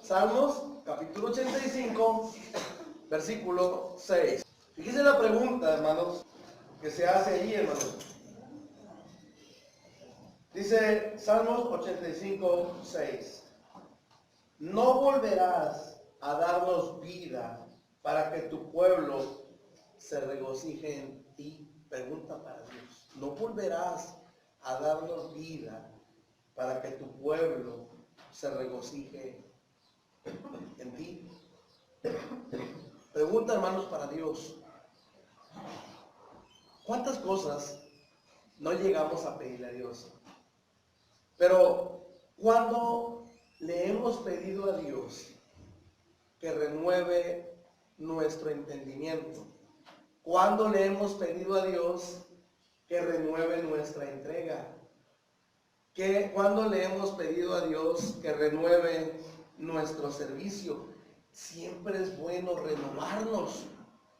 Salmos capítulo 85, versículo 6. Fíjense la pregunta, hermanos, que se hace allí, hermanos. Dice Salmos 85, 6. No volverás a darnos vida para que tu pueblo se regocije en ti. Pregunta para Dios. No volverás a darnos vida para que tu pueblo se regocije en ti. Pregunta, hermanos, para Dios. ¿Cuántas cosas no llegamos a pedirle a Dios? Pero cuando le hemos pedido a Dios que renueve nuestro entendimiento, cuando le hemos pedido a Dios que renueve nuestra entrega, cuando le hemos pedido a Dios que renueve nuestro servicio, siempre es bueno renovarnos,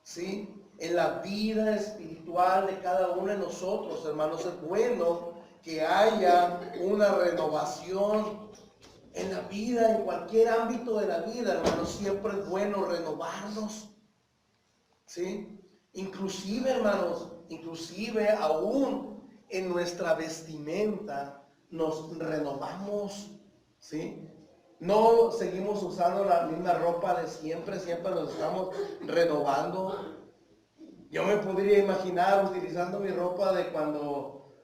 ¿sí? En la vida espiritual de cada uno de nosotros, hermanos, es bueno que haya una renovación en la vida, en cualquier ámbito de la vida, hermanos. Siempre es bueno renovarnos, ¿sí? Inclusive, hermanos, inclusive aún en nuestra vestimenta nos renovamos, ¿sí? No seguimos usando la misma ropa de siempre, siempre nos estamos renovando. Yo me podría imaginar utilizando mi ropa de cuando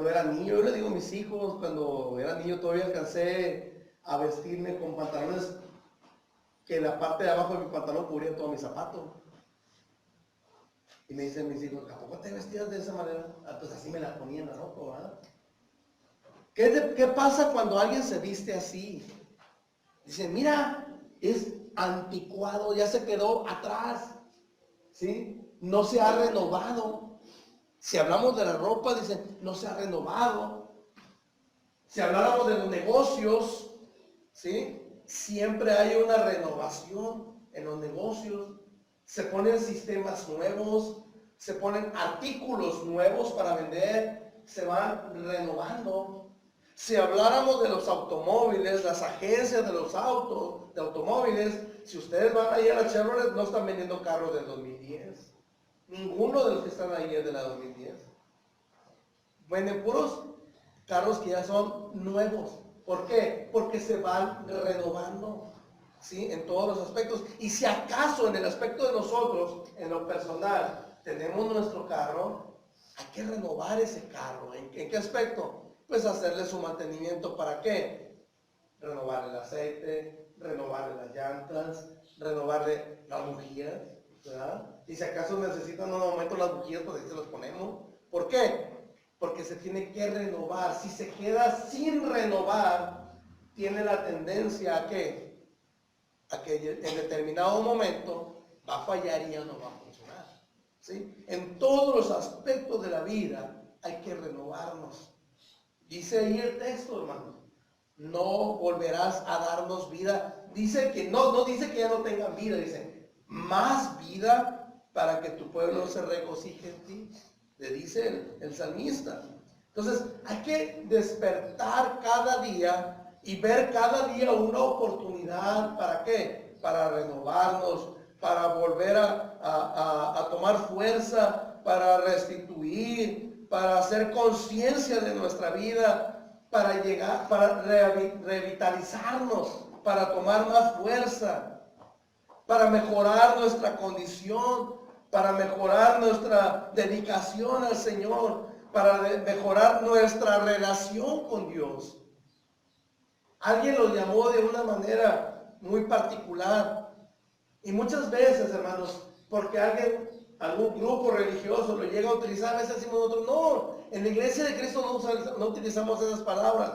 era niño. Yo le digo a mis hijos, cuando era niño todavía alcancé a vestirme con pantalones que la parte de abajo de mi pantalón cubría todo mi zapato. Y me dicen mis hijos, ¿a poco te vestías de esa manera? Ah, pues así me la ponía en la ropa, ¿verdad? ¿Qué pasa cuando alguien se viste así? Dicen, mira, es anticuado, ya se quedó atrás, ¿sí? No se ha renovado. Si hablamos de la ropa, dicen, no se ha renovado. Si habláramos de los negocios, ¿sí? Siempre hay una renovación en los negocios. Se ponen sistemas nuevos, se ponen artículos nuevos para vender, se van renovando. Si habláramos de los automóviles, las agencias de los automóviles, si ustedes van ahí a la Chevrolet, no están vendiendo carros del 2010. Ninguno de los que están ahí es de la 2010. Venden puros carros que ya son nuevos. ¿Por qué? Porque se van renovando, ¿sí? En todos los aspectos. Y si acaso en el aspecto de nosotros, en lo personal, tenemos nuestro carro, hay que renovar ese carro. ¿En qué aspecto? Pues hacerle su mantenimiento. ¿Para qué? Renovar el aceite, renovarle las llantas, renovarle las bujías, ¿verdad? Y si acaso necesitan un aumento las bujías, pues ahí se los ponemos. ¿Por qué? Porque se tiene que renovar. Si se queda sin renovar, tiene la tendencia a que en determinado momento va a fallar y ya no va a funcionar, ¿sí? En todos los aspectos de la vida hay que renovarnos. Dice ahí el texto, hermano, no volverás a darnos vida. Dice que no dice que ya no tengan vida, dice más vida para que tu pueblo se regocije en ti, le dice el salmista. Entonces hay que despertar cada día y ver cada día una oportunidad. ¿Para qué? Para renovarnos, para volver a tomar fuerza, para restituir, para hacer conciencia de nuestra vida, para llegar, para revitalizarnos, para tomar más fuerza, para mejorar nuestra condición, para mejorar nuestra dedicación al Señor, para mejorar nuestra relación con Dios. Alguien lo llamó de una manera muy particular. Y muchas veces, hermanos, porque algún grupo religioso lo llega a utilizar, a veces decimos nosotros, no, en la iglesia de Cristo no utilizamos esas palabras.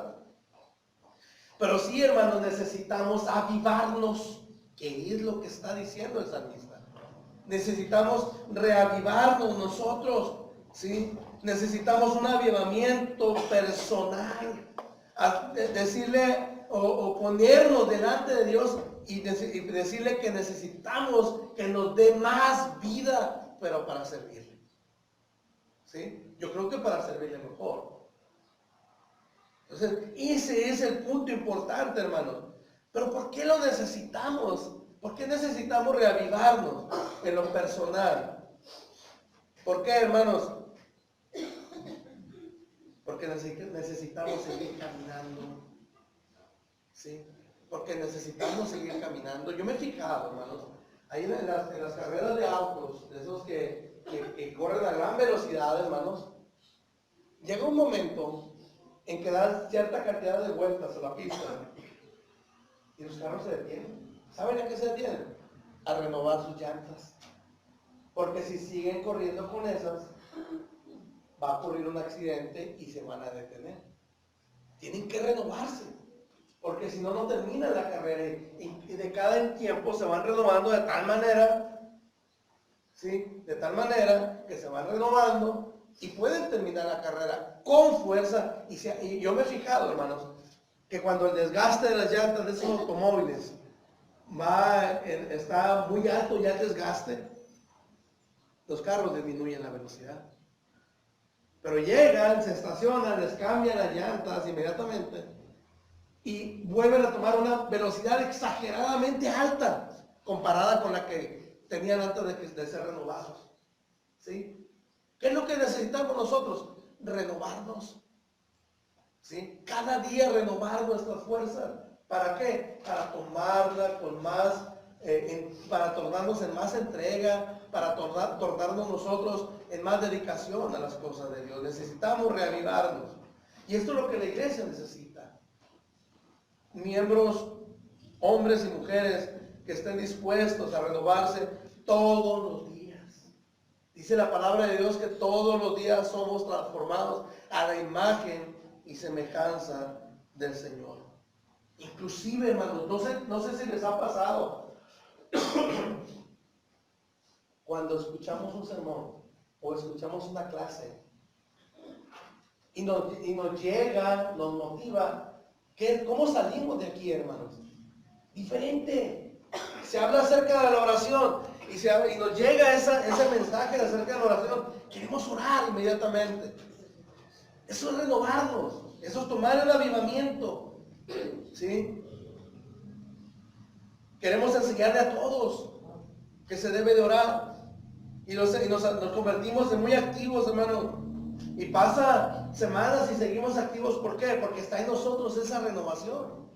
Pero sí, hermanos, necesitamos avivarnos, que es lo que está diciendo el salmista. Necesitamos reavivarnos nosotros, ¿sí? Necesitamos un avivamiento personal, decirle o ponernos delante de Dios y decirle que necesitamos que nos dé más vida, pero para servirle, ¿sí? Yo creo que para servirle mejor. Entonces, ese es el punto importante, hermanos. Pero ¿por qué lo necesitamos? ¿Por qué necesitamos reavivarnos en lo personal? ¿Por qué, hermanos? Porque necesitamos seguir caminando. ¿Sí? Porque necesitamos seguir caminando. Yo me he fijado, hermanos, ahí en las carreras de autos, de esos que corren a gran velocidad, hermanos, llega un momento en que dan cierta cantidad de vueltas a la pista y los carros se detienen. ¿Saben a qué se detienen? A renovar sus llantas. Porque si siguen corriendo con esas, va a ocurrir un accidente y se van a detener. Tienen que renovarse, porque si no, no terminan la carrera. Y de cada tiempo se van renovando de tal manera, ¿sí? De tal manera que se van renovando y pueden terminar la carrera con fuerza. Y yo me he fijado, hermanos, que cuando el desgaste de las llantas de esos automóviles está muy alto ya el desgaste, los carros disminuyen la velocidad. Pero llegan, se estacionan, les cambian las llantas inmediatamente y vuelven a tomar una velocidad exageradamente alta comparada con la que tenían antes de ser renovados. ¿Sí? ¿Qué es lo que necesitamos nosotros? Renovarnos. ¿Sí? Cada día renovar nuestras fuerzas. ¿Para qué? Para tomarla con más, para tornarnos en más entrega, para tornarnos nosotros en más dedicación a las cosas de Dios. Necesitamos reavivarnos. Y esto es lo que la iglesia necesita. Miembros, hombres y mujeres que estén dispuestos a renovarse todos los días. Dice la palabra de Dios que todos los días somos transformados a la imagen y semejanza del Señor. Inclusive, hermanos, no sé si les ha pasado cuando escuchamos un sermón o escuchamos una clase y nos llega, nos motiva, ¿cómo salimos de aquí, hermanos? Diferente. Se habla acerca de la oración y nos llega ese mensaje acerca de la oración. Queremos orar inmediatamente. Eso es renovarnos, eso es tomar el avivamiento. ¿Sí? Queremos enseñarle a todos que se debe de orar y nos convertimos en muy activos, hermano, y pasa semanas y seguimos activos. ¿Por qué? Porque está en nosotros esa renovación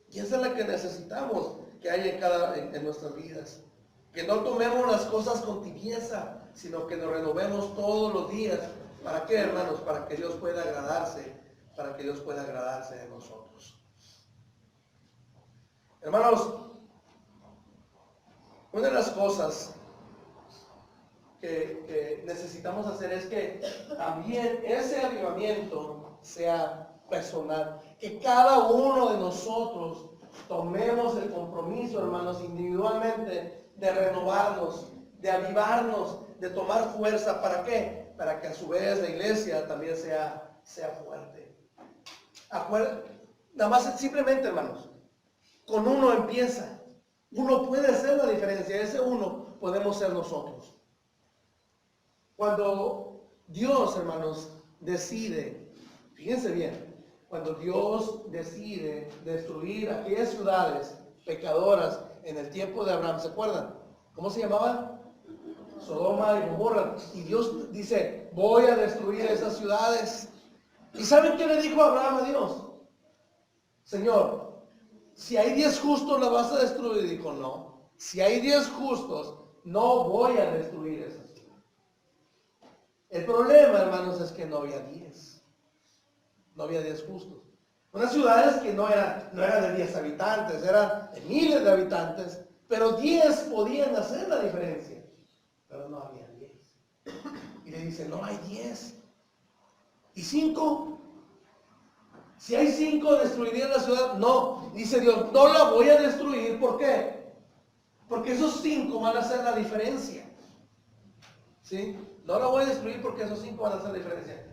y esa es la que necesitamos que haya en nuestras vidas, que no tomemos las cosas con tibieza, sino que nos renovemos todos los días. ¿Para qué, hermanos? Para que Dios pueda agradarse de nosotros. Hermanos, una de las cosas que necesitamos hacer es que también ese avivamiento sea personal, que cada uno de nosotros tomemos el compromiso, hermanos, individualmente de renovarnos, de avivarnos, de tomar fuerza. ¿Para qué? Para que a su vez la iglesia también sea fuerte. Nada más simplemente, hermanos, con uno empieza. Uno puede hacer la diferencia. Ese uno podemos ser nosotros. Cuando Dios, hermanos, decide, fíjense bien, cuando Dios decide destruir aquellas ciudades pecadoras en el tiempo de Abraham, ¿se acuerdan? ¿Cómo se llamaban? Sodoma y Gomorra. Y Dios dice, voy a destruir esas ciudades. ¿Y saben qué le dijo Abraham a Dios? Señor, si hay 10 justos, ¿la vas a destruir? Y dijo, no. Si hay 10 justos, no voy a destruir esa ciudad. El problema, hermanos, es que no había 10. No había 10 justos. Unas ciudades que no eran de 10 habitantes, eran de miles de habitantes, pero 10 podían hacer la diferencia. Pero no había 10. Y le dice, no hay 10. ¿Y 5? Si hay 5, ¿destruirían la ciudad? No. Dice Dios, no la voy a destruir. ¿Por qué? Porque esos 5 van a hacer la diferencia. ¿Sí? No la voy a destruir porque esos 5 van a hacer la diferencia.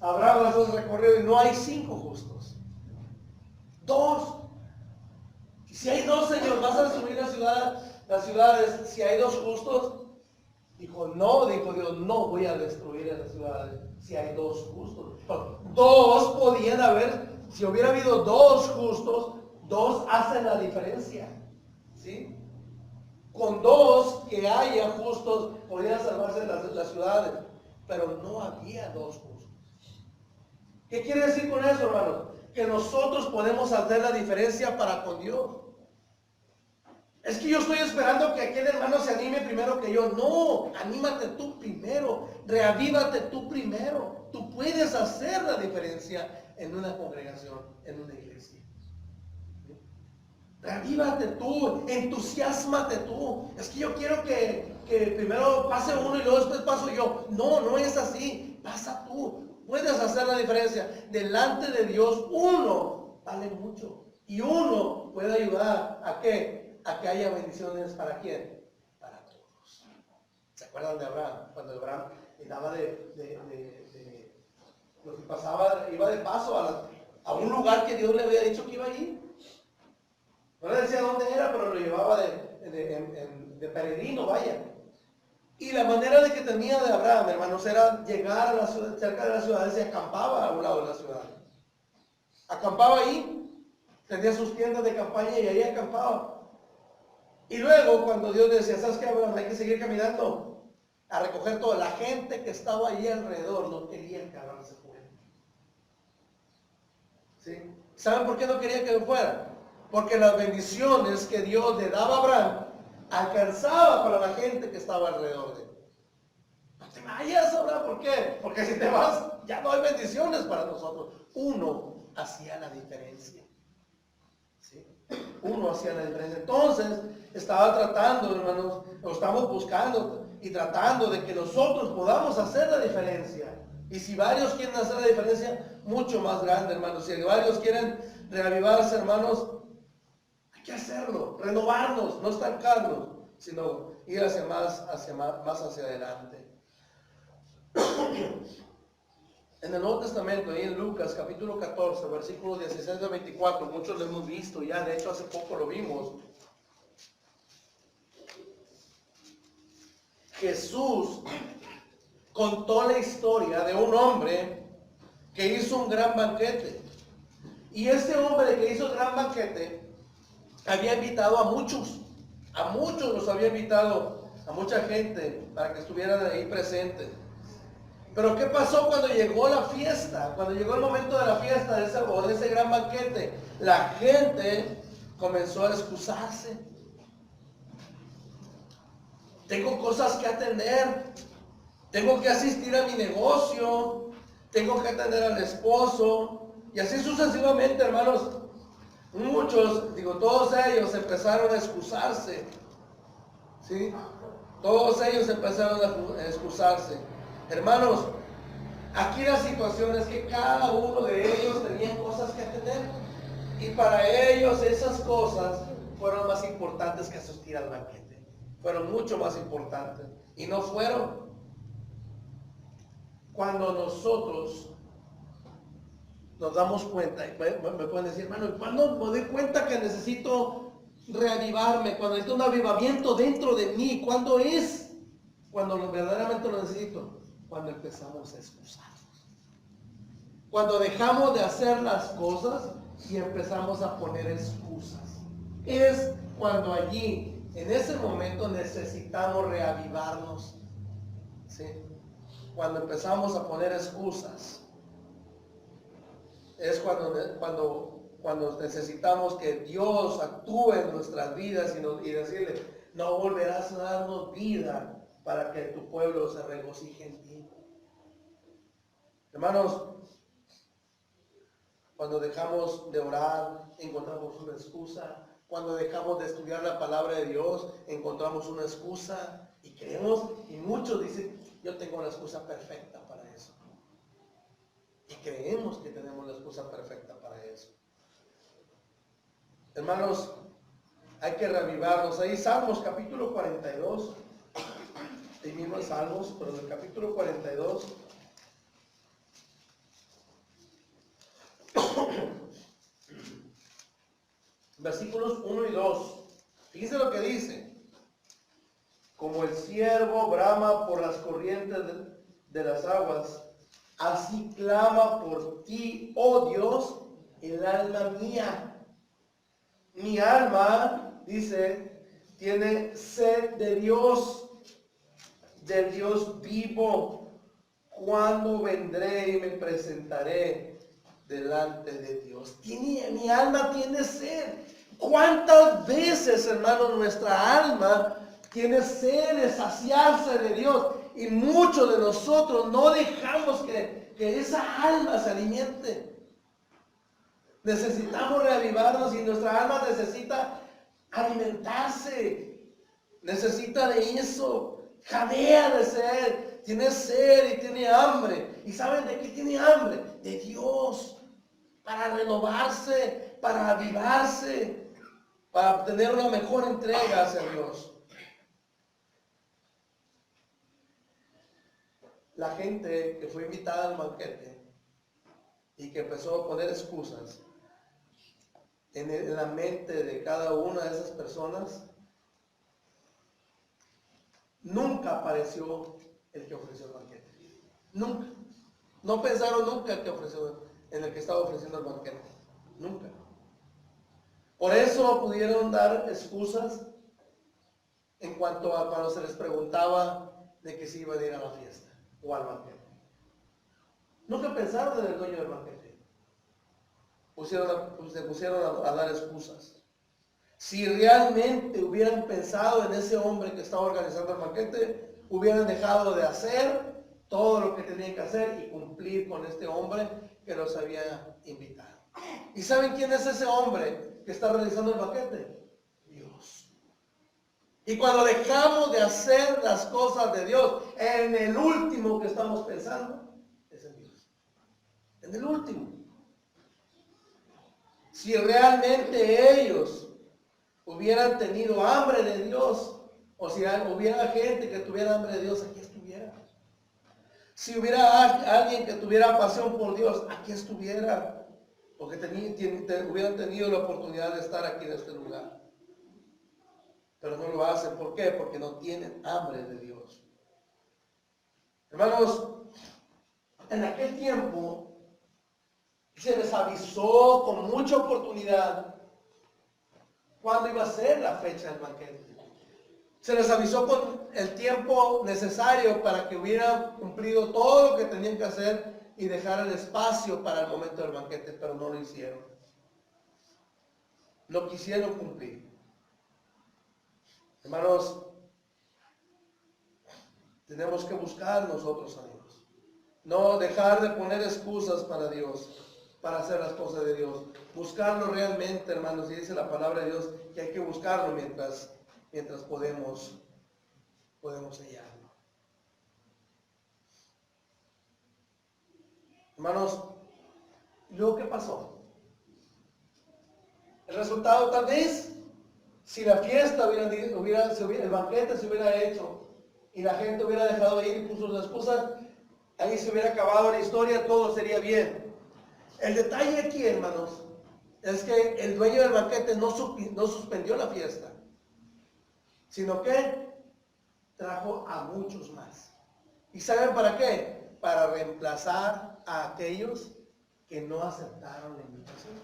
Abraham hace un recorrido y no hay 5 justos. 2. Y si hay 2, Señor, ¿vas a destruir las ciudades si hay 2 justos? Dijo, no, dijo Dios, no voy a destruir esas ciudades si hay 2 justos. 2 podían haber, si hubiera habido 2 justos, Dos hacen la diferencia, ¿sí? Con dos que haya justos podían salvarse las ciudades, pero no había dos justos. ¿Qué quiere decir con eso, hermanos? Que nosotros podemos hacer la diferencia para con Dios. Es que yo estoy esperando que aquel hermano se anime primero que yo. No, anímate tú primero, reavívate tú primero. Tú puedes hacer la diferencia en una congregación, en una iglesia. Reavívate tú, entusiasmate tú. Es que yo quiero que primero pase uno y luego después paso yo. No, no es así. Pasa tú. Puedes hacer la diferencia. Delante de Dios, uno vale mucho. Y uno puede ayudar a qué? A que haya bendiciones para quién? Para todos. ¿Se acuerdan de Abraham? Cuando Abraham andaba lo que pasaba, iba de paso a un lugar que Dios le había dicho que iba a ir. No le decía dónde era, pero lo llevaba de peregrino, vaya. Y la manera de que tenía de Abraham, hermanos, era llegar a la ciudad, cerca de la ciudad, y acampaba a un lado de la ciudad. Acampaba ahí, tenía sus tiendas de campaña y ahí acampaba. Y luego, cuando Dios le decía, ¿sabes qué, Abraham? Hay que seguir caminando a recoger toda la gente que estaba ahí alrededor. No quería que Abraham se fuera. ¿Sí? ¿Saben por qué no quería que fuera? Porque las bendiciones que Dios le daba a Abraham alcanzaba para la gente que estaba alrededor de él. No te vayas, Abraham, ¿por qué? Porque si te vas, ya no hay bendiciones para nosotros. Uno hacía la diferencia. ¿Sí? Uno hacía la diferencia. Entonces, estaba tratando, hermanos, lo estamos buscando y tratando de que nosotros podamos hacer la diferencia. Y si varios quieren hacer la diferencia, mucho más grande, hermanos. Si varios quieren reavivarse, hermanos, hay que hacerlo, renovarnos, no estancarnos, sino ir más hacia adelante. En el Nuevo Testamento, ahí en Lucas capítulo 14, versículos 16 a 24, muchos lo hemos visto ya, de hecho hace poco lo vimos. Jesús contó la historia de un hombre que hizo un gran banquete. Y este hombre que hizo el gran banquete había invitado a muchos los había invitado, a mucha gente para que estuvieran ahí presentes. Pero ¿qué pasó cuando llegó la fiesta? Cuando llegó el momento de la fiesta, de ese gran banquete, la gente comenzó a excusarse. Tengo cosas que atender, tengo que asistir a mi negocio, tengo que atender al esposo, y así sucesivamente, hermanos. Muchos, todos ellos empezaron a excusarse, ¿sí? Todos ellos empezaron a excusarse. Hermanos, aquí la situación es que cada uno de ellos tenía cosas que atender, y para ellos esas cosas fueron más importantes que asistir al banquete. Fueron mucho más importantes, y no fueron. Cuando nosotros nos damos cuenta, me pueden decir, hermano, ¿cuándo me doy cuenta que necesito reavivarme? Cuando necesito un avivamiento dentro de mí, ¿cuándo es? Cuando verdaderamente lo necesito. Cuando empezamos a excusarnos. Cuando dejamos de hacer las cosas y empezamos a poner excusas. Es cuando allí, en ese momento, necesitamos reavivarnos. ¿Sí? Cuando empezamos a poner excusas. Es cuando necesitamos que Dios actúe en nuestras vidas y decirle, no volverás a darnos vida para que tu pueblo se regocije en ti. Hermanos, cuando dejamos de orar, encontramos una excusa. Cuando dejamos de estudiar la palabra de Dios, encontramos una excusa. Y creemos, y muchos dicen, yo tengo la excusa perfecta para eso. Y creemos que tenemos la excusa perfecta para eso. Hermanos, hay que reavivarnos. Ahí Salmos capítulo 42. Ahí mismo en Salmos, pero en el capítulo 42. Versículos 1 y 2. Fíjense lo que dice. Como el ciervo brama por las corrientes de las aguas, así clama por ti, oh Dios, el alma mía. Mi alma, dice, tiene sed de Dios, del Dios vivo. ¿Cuándo vendré y me presentaré delante de Dios? Mi alma tiene sed. ¿Cuántas veces, hermanos, nuestra alma tiene sed de saciarse de Dios? Y muchos de nosotros no dejamos que esa alma se alimente. Necesitamos reavivarnos y nuestra alma necesita alimentarse. Necesita de eso. Jadea de sed. Tiene sed y tiene hambre. ¿Y saben de qué tiene hambre? De Dios. Para renovarse, para avivarse, para obtener una mejor entrega hacia Dios. La gente que fue invitada al banquete y que empezó a poner excusas en la mente de cada una de esas personas, nunca apareció el que ofreció el banquete. Nunca. No pensaron nunca en el que estaba ofreciendo el banquete. Nunca. Por eso pudieron dar excusas en cuanto a cuando se les preguntaba de que se iban a ir a la fiesta o al banquete. Nunca pensaron en el dueño del banquete. Se pusieron a dar excusas. Si realmente hubieran pensado en ese hombre que estaba organizando el banquete, hubieran dejado de hacer todo lo que tenían que hacer y cumplir con este hombre que los había invitado. ¿Y saben quién es ese hombre que está realizando el banquete? Dios. Y cuando dejamos de hacer las cosas de Dios, en el último que estamos pensando es en Dios. En el último. Si realmente ellos hubieran tenido hambre de Dios, o si hubiera gente que tuviera hambre de Dios, aquí estuviera. Si hubiera alguien que tuviera pasión por Dios, aquí estuviera. Porque hubieran tenido la oportunidad de estar aquí en este lugar. Pero no lo hacen. ¿Por qué? Porque no tienen hambre de Dios. Hermanos, en aquel tiempo se les avisó con mucha oportunidad cuándo iba a ser la fecha del banquete. Se les avisó con el tiempo necesario para que hubieran cumplido todo lo que tenían que hacer y dejar el espacio para el momento del banquete, pero no lo hicieron. No quisieron cumplir. Hermanos, tenemos que buscar nosotros a Dios. No dejar de poner excusas para Dios, para hacer las cosas de Dios. Buscarlo realmente, hermanos, y dice la palabra de Dios que hay que buscarlo mientras podemos hallarlo. Hermanos, ¿luego qué pasó? El resultado tal vez, si la fiesta el banquete se hubiera hecho y la gente hubiera dejado de ir y puso sus excusas, ahí se hubiera acabado la historia, todo sería bien. El detalle aquí, hermanos, es que el dueño del banquete no suspendió la fiesta, sino que trajo a muchos más. ¿Y saben para qué? Para reemplazar a aquellos que no aceptaron la invitación.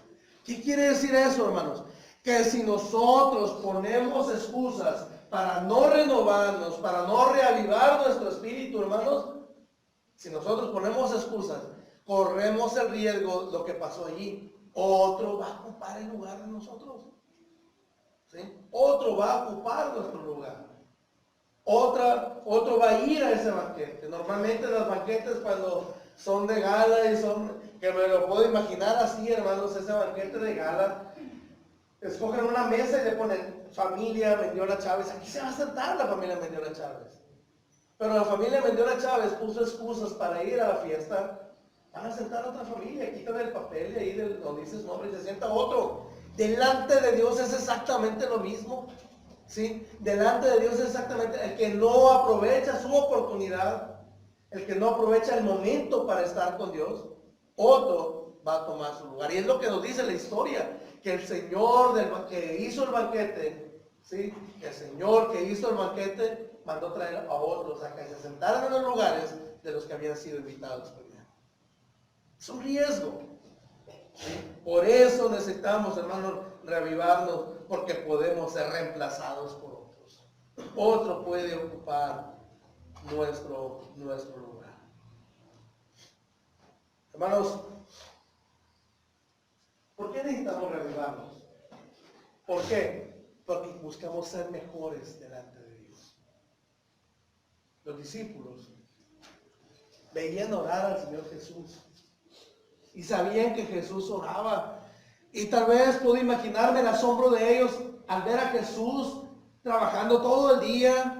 ¿Qué quiere decir eso, hermanos? Que si nosotros ponemos excusas para no renovarnos, para no reavivar nuestro espíritu, hermanos, si nosotros ponemos excusas, corremos el riesgo de lo que pasó allí. Otro va a ocupar el lugar de nosotros. ¿Sí? Otro va a ocupar nuestro lugar. Otro va a ir a ese banquete. Normalmente los banquetes cuando son de gala y que me lo puedo imaginar así, hermanos, ese banquete de gala, escogen una mesa y le ponen familia Mendiola Chávez. Aquí se va a sentar la familia Mendiola Chávez. Pero la familia Mendiola Chávez puso excusas para ir a la fiesta. Van a sentar a otra familia, quitan el papel y ahí donde dice su nombre y se sienta otro. Delante de Dios es exactamente lo mismo. ¿Sí? Delante de Dios es exactamente el que no aprovecha su oportunidad, el que no aprovecha el momento para estar con Dios, otro va a tomar su lugar. Y es lo que nos dice la historia, que el Señor que hizo el banquete, ¿sí? El Señor que hizo el banquete mandó traer a otros a que se sentaran en los lugares de los que habían sido invitados primero. Es un riesgo. ¿Sí? Por eso necesitamos, hermanos, reavivarnos porque podemos ser reemplazados por otros. Otro puede ocupar nuestro lugar. Hermanos, ¿por qué necesitamos reavivarnos? ¿Por qué? Porque buscamos ser mejores delante de Dios. Los discípulos veían orar al Señor Jesús y sabían que Jesús oraba. Y tal vez puedo imaginarme el asombro de ellos al ver a Jesús trabajando todo el día,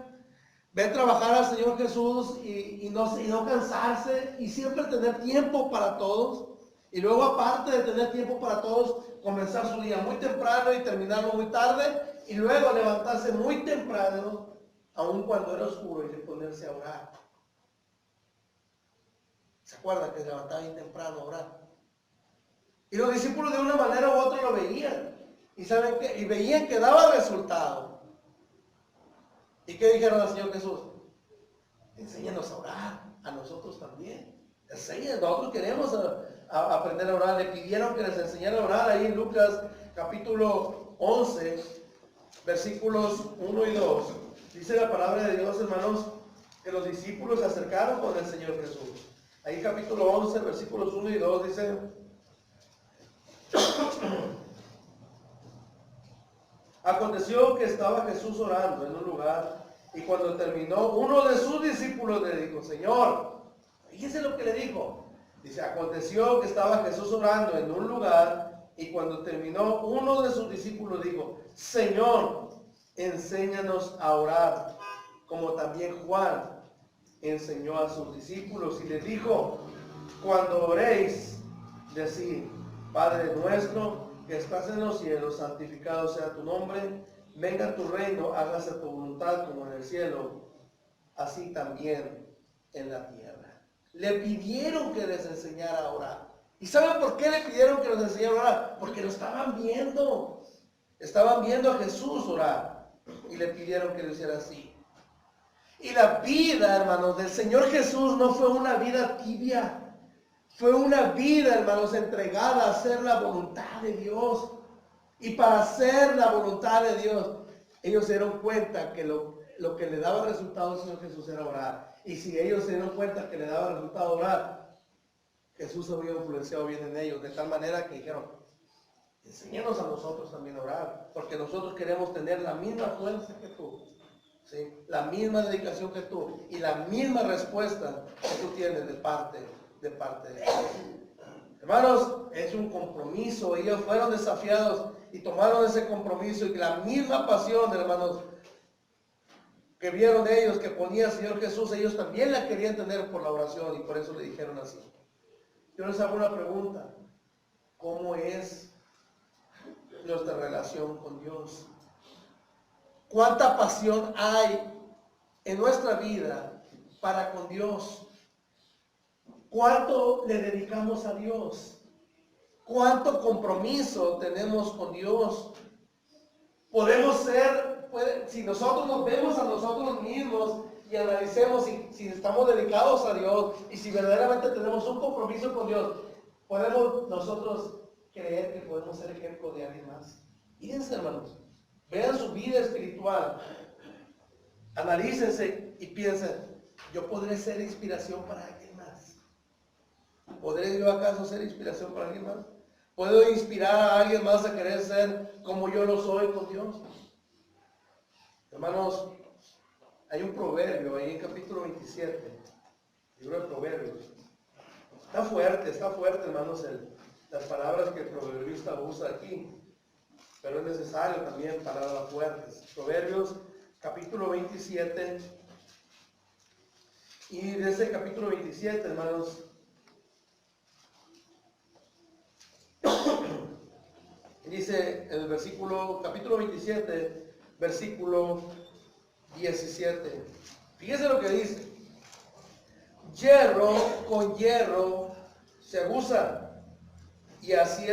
ver trabajar al Señor Jesús y no cansarse y siempre tener tiempo para todos. Y luego, aparte de tener tiempo para todos, comenzar su día muy temprano y terminarlo muy tarde, y luego levantarse muy temprano, aun cuando era oscuro, y ponerse a orar. ¿Se acuerdan que se levantaba bien temprano a orar? Y los discípulos de una manera u otra lo veían. Y saben que, y veían que daba resultado. ¿Y qué dijeron al Señor Jesús? Enséñanos a orar, a nosotros también. Enséñanos, nosotros queremos aprender a orar. Le pidieron que les enseñara a orar ahí en Lucas capítulo 11, versículos 1 y 2. Dice la palabra de Dios, hermanos, que los discípulos se acercaron con el Señor Jesús. Ahí capítulo 11, versículos 1 y 2 dice: aconteció que estaba Jesús orando en un lugar, y cuando terminó, uno de sus discípulos le dijo: Señor, fíjese lo que le dijo. Dice: aconteció que estaba Jesús orando en un lugar, y cuando terminó, uno de sus discípulos dijo: Señor, enséñanos a orar, como también Juan enseñó a sus discípulos, y les dijo: cuando oréis, decid: Padre nuestro que estás en los cielos, santificado sea tu nombre, venga tu reino, hágase tu voluntad como en el cielo, así también en la tierra. Le pidieron que les enseñara a orar. ¿Y saben por qué le pidieron que les enseñara a orar? Porque lo estaban viendo. Estaban viendo a Jesús orar y le pidieron que lo hiciera así. Y la vida, hermanos, del Señor Jesús no fue una vida tibia. Fue una vida, hermanos, entregada a hacer la voluntad de Dios. Y para hacer la voluntad de Dios, ellos se dieron cuenta que lo que le daba resultado al Señor Jesús era orar. Y si ellos se dieron cuenta que le daba resultado orar, Jesús había influenciado bien en ellos, de tal manera que dijeron: enséñanos a nosotros también a orar, porque nosotros queremos tener la misma fuerza que tú, ¿sí? La misma dedicación que tú y la misma respuesta que tú tienes de parte de Dios. Hermanos, es un compromiso. Ellos fueron desafiados y tomaron ese compromiso, y la misma pasión, hermanos, que vieron ellos que ponía el Señor Jesús, ellos también la querían tener por la oración, y por eso le dijeron así. Yo les hago una pregunta: ¿cómo es nuestra relación con Dios? ¿Cuánta pasión hay en nuestra vida para con Dios? ¿Cuánto le dedicamos a Dios? ¿Cuánto compromiso tenemos con Dios? Podemos ser, si nosotros nos vemos a nosotros mismos y analicemos si estamos dedicados a Dios y si verdaderamente tenemos un compromiso con Dios, podemos nosotros creer que podemos ser ejemplo de alguien más. Fíjense, hermanos, vean su vida espiritual, analícense y piensen: yo podré ser inspiración para alguien más. ¿Podré yo acaso ser inspiración para alguien más? ¿Puedo inspirar a alguien más a querer ser como yo lo soy con Dios? Hermanos, hay un proverbio ahí en capítulo 27, libro de Proverbios. Está fuerte, hermanos, las palabras que el proverbista usa aquí, pero es necesario también palabras fuertes. Proverbios capítulo 27, y de ese capítulo 27, hermanos, dice el capítulo 27, versículo 17. Fíjese lo que dice: hierro con hierro se aguza, y así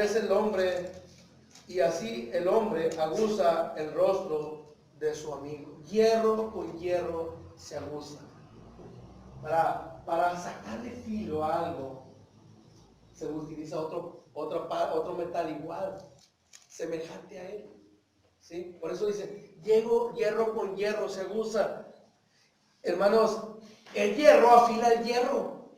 el hombre aguza el rostro de su amigo. Hierro con hierro se aguza. Para sacar de filo algo, se utiliza otro metal igual. semejante a Él. ¿Sí? Por eso dice, hierro con hierro se aguza. Hermanos, el hierro afila el hierro.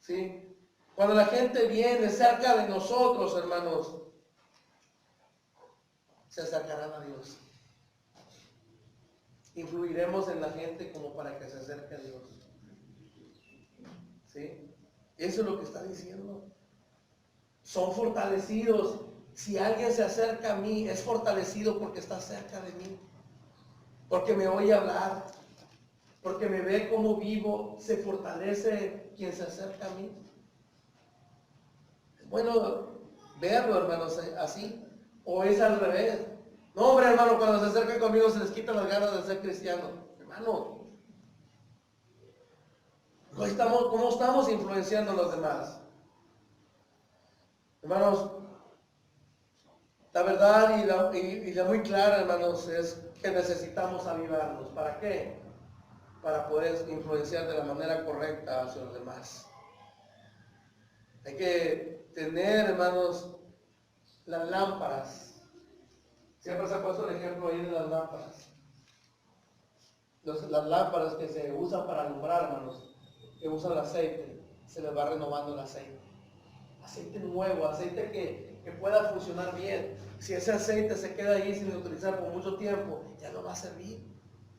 ¿Sí? Cuando la gente viene cerca de nosotros, hermanos, se acercarán a Dios. Influiremos en la gente como para que se acerque a Dios. ¿Sí? Eso es lo que está diciendo. Son fortalecidos. Si alguien se acerca a mí, es fortalecido porque está cerca de mí. Porque me oye hablar. Porque me ve cómo vivo. Se fortalece quien se acerca a mí. Es bueno verlo, hermanos, así. O es al revés. No, hombre, hermano, cuando se acercan conmigo se les quitan las ganas de ser cristiano. Hermano, ¿cómo estamos influenciando a los demás? Hermanos, la verdad y la muy clara, hermanos, es que necesitamos avivarnos. ¿Para qué? Para poder influenciar de la manera correcta hacia los demás. Hay que tener, hermanos, las lámparas. Siempre se ha puesto el ejemplo ahí de las lámparas. Las lámparas que se usan para alumbrar, hermanos, que usan el aceite, se les va renovando el aceite. Aceite nuevo, aceite que pueda funcionar bien. Si ese aceite se queda ahí sin utilizar por mucho tiempo, ya no va a servir,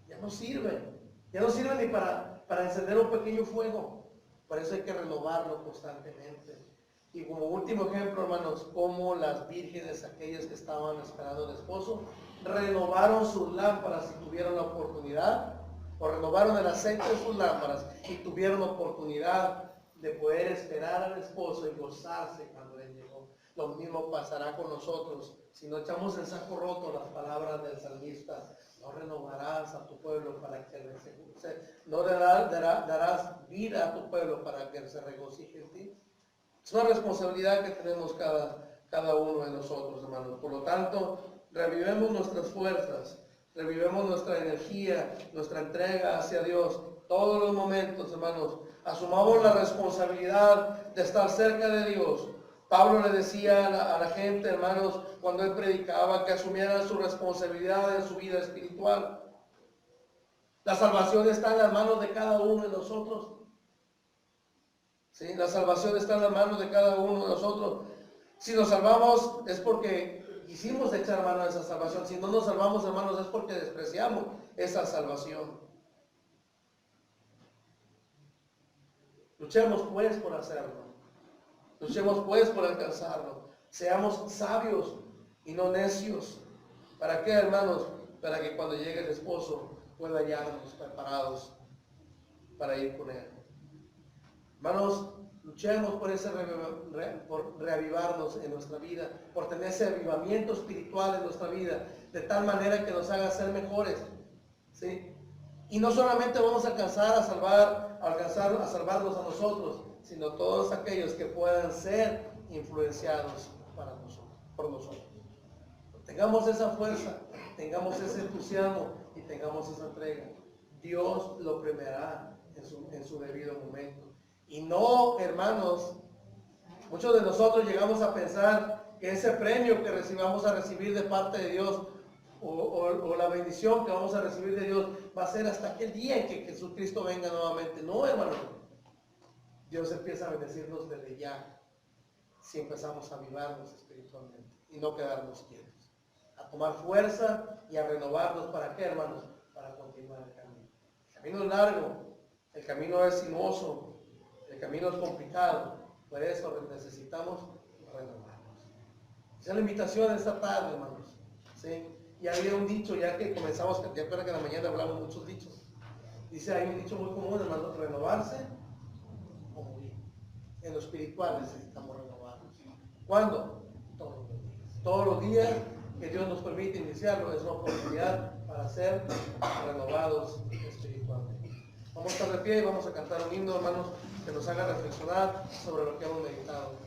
ya no sirve. Ya no sirve ni para encender un pequeño fuego. Por eso hay que renovarlo constantemente. Y como último ejemplo, hermanos, como las vírgenes, aquellas que estaban esperando al esposo, renovaron sus lámparas y tuvieron la oportunidad, o renovaron el aceite de sus lámparas y tuvieron la oportunidad de poder esperar al esposo y gozarse cuando él llegó. Lo mismo pasará con nosotros. Si no echamos el saco roto, las palabras del salmista, no renovarás a tu pueblo para que no darás vida a tu pueblo para que se regocije en ti. Es una responsabilidad que tenemos cada uno de nosotros, hermanos. Por lo tanto, revivemos nuestras fuerzas, revivemos nuestra energía, nuestra entrega hacia Dios, todos los momentos, hermanos. Asumamos la responsabilidad de estar cerca de Dios. Pablo le decía a la gente, hermanos, cuando él predicaba, que asumieran su responsabilidad en su vida espiritual. La salvación está en las manos de cada uno de nosotros. ¿Sí? La salvación está en las manos de cada uno de nosotros. Si nos salvamos es porque quisimos echar mano a esa salvación. Si no nos salvamos, hermanos, es porque despreciamos esa salvación. Luchemos pues por hacerlo. Luchemos pues por alcanzarlo. Seamos sabios y no necios. ¿Para qué, hermanos? Para que cuando llegue el esposo pueda hallarnos preparados para ir con él. Hermanos, luchemos por reavivarnos en nuestra vida, por tener ese avivamiento espiritual en nuestra vida, de tal manera que nos haga ser mejores, ¿sí? Y no solamente vamos a alcanzar a salvarnos a nosotros, sino todos aquellos que puedan ser influenciados por nosotros. Tengamos esa fuerza, tengamos ese entusiasmo y tengamos esa entrega. Dios lo premiará en su debido momento. Y no, hermanos, muchos de nosotros llegamos a pensar que ese premio que vamos a recibir de parte de Dios o la bendición que vamos a recibir de Dios va a ser hasta aquel día en que Jesucristo venga nuevamente. No, hermano. Dios empieza a bendecirnos desde ya, si empezamos a avivarnos espiritualmente y no quedarnos quietos. A tomar fuerza y a renovarnos. ¿Para qué, hermanos? Para continuar el camino. El camino es largo, el camino es sinuoso, el camino es complicado. Por eso necesitamos renovarnos. Esa es la invitación de esta tarde, hermanos. ¿Sí? Y había un dicho, ya que comenzamos, ya espero que en la mañana hablamos muchos dichos. Dice, hay un dicho muy común, hermanos, renovarse o morir. En lo espiritual necesitamos renovarnos. ¿Cuándo? Todos los días. Todos los días que Dios nos permite iniciarlo es una oportunidad para ser renovados espiritualmente. Vamos a estar de pie y vamos a cantar un himno, hermanos, que nos haga reflexionar sobre lo que hemos meditado.